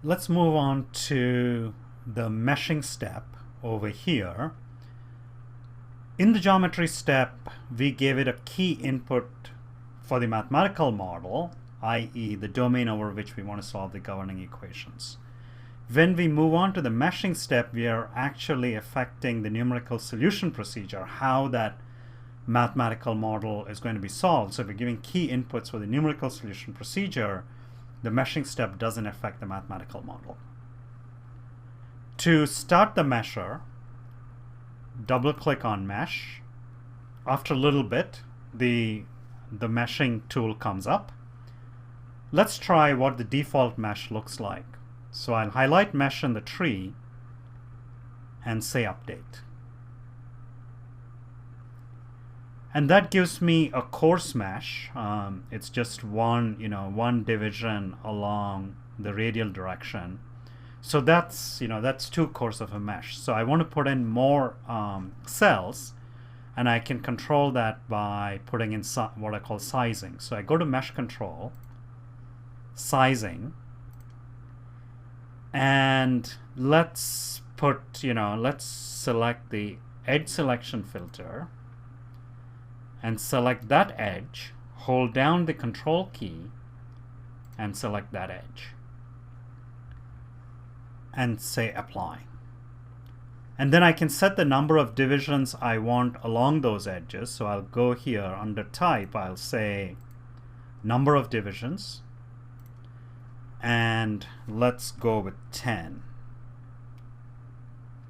Let's move on to the meshing step over here. In the geometry step, we gave it a key input for the mathematical model, i.e. the domain over which we want to solve the governing equations. When we move on to the meshing step, we are actually affecting the numerical solution procedure, how that mathematical model is going to be solved. So if we're giving key inputs for the numerical solution procedure, the meshing step doesn't affect the mathematical model. To start the mesher, double click on mesh. After a little bit, the meshing tool comes up. Let's try what the default mesh looks like. So I'll highlight mesh in the tree and say update. And that gives me a coarse mesh. It's just one division along the radial direction. So that's too coarse of a mesh. So I want to put in more cells, and I can control that by putting in what I call sizing. So I go to mesh control, sizing, and let's select the edge selection filter and select that edge, hold down the control key and select that edge and say apply. And then I can set the number of divisions I want along those edges. So I'll go here under type, I'll say number of divisions, and let's go with 10.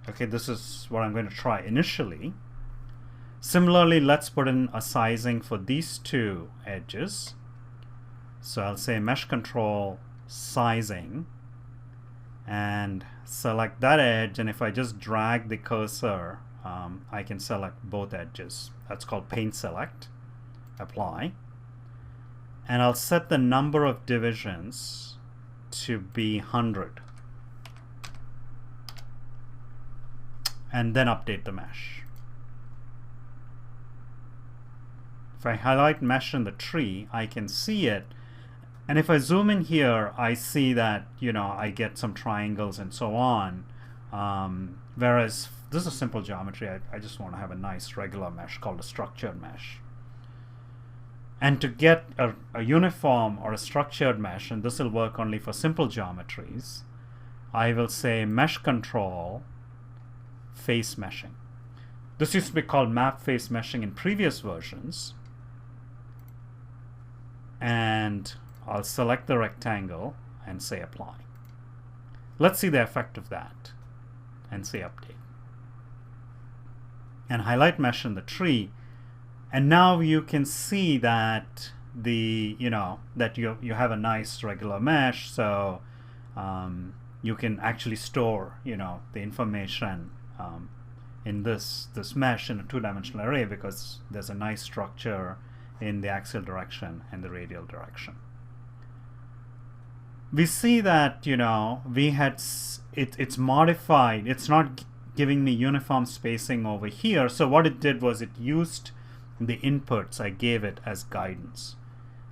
Okay, this is what I'm going to try initially. Similarly, let's put in a sizing for these two edges. So I'll say mesh control sizing and select that edge, and if I just drag the cursor, I can select both edges. That's called paint select. Apply. And I'll set the number of divisions to be 100. And then update the mesh. If I highlight mesh in the tree, I can see it. And if I zoom in here, I see that, I get some triangles and so on. Whereas this is simple geometry. I just want to have a nice regular mesh called a structured mesh. And to get a uniform or a structured mesh, and this will work only for simple geometries, I will say mesh control face meshing. This used to be called map face meshing in previous versions. And I'll select the rectangle and say apply. Let's see the effect of that and say update. And highlight mesh in the tree. And now you can see that that you have a nice regular mesh. So you can actually store the information in this mesh in a two-dimensional array, because there's a nice structure in the axial direction and the radial direction. We see that it's modified. It's not giving me uniform spacing over here. So what it did was it used the inputs I gave it as guidance.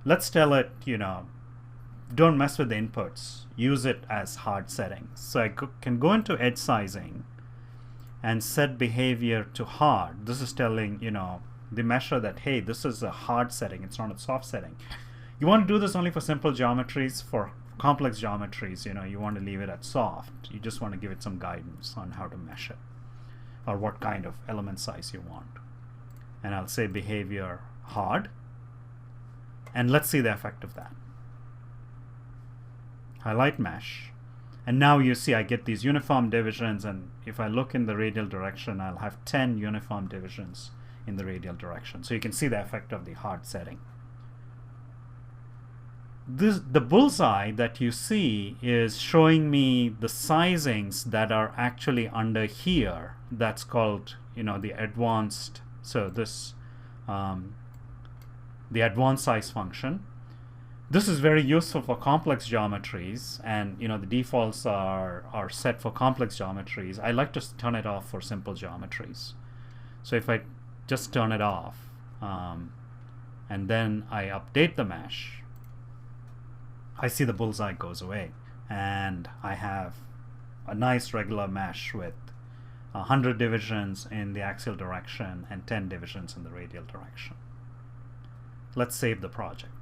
Let's tell it, don't mess with the inputs. Use it as hard settings. So I can go into edge sizing and set behavior to hard. This is telling, the mesher that, hey, this is a hard setting. It's not a soft setting. You want to do this only for simple geometries. For complex geometries, you want to leave it at soft. You just want to give it some guidance on how to mesh it or what kind of element size you want. And I'll say behavior hard. And let's see the effect of that. Highlight mesh. And now you see I get these uniform divisions, and if I look in the radial direction, I'll have 10 uniform divisions in the radial direction. So you can see the effect of the hard setting. The bullseye that you see is showing me the sizings that are actually under here. That's called, the advanced. So this, the advanced size function. This is very useful for complex geometries, and the defaults are set for complex geometries. I like to turn it off for simple geometries. So if I just turn it off, and then I update the mesh, I see the bullseye goes away. and I have a nice regular mesh with 100 divisions in the axial direction and 10 divisions in the radial direction. Let's save the project.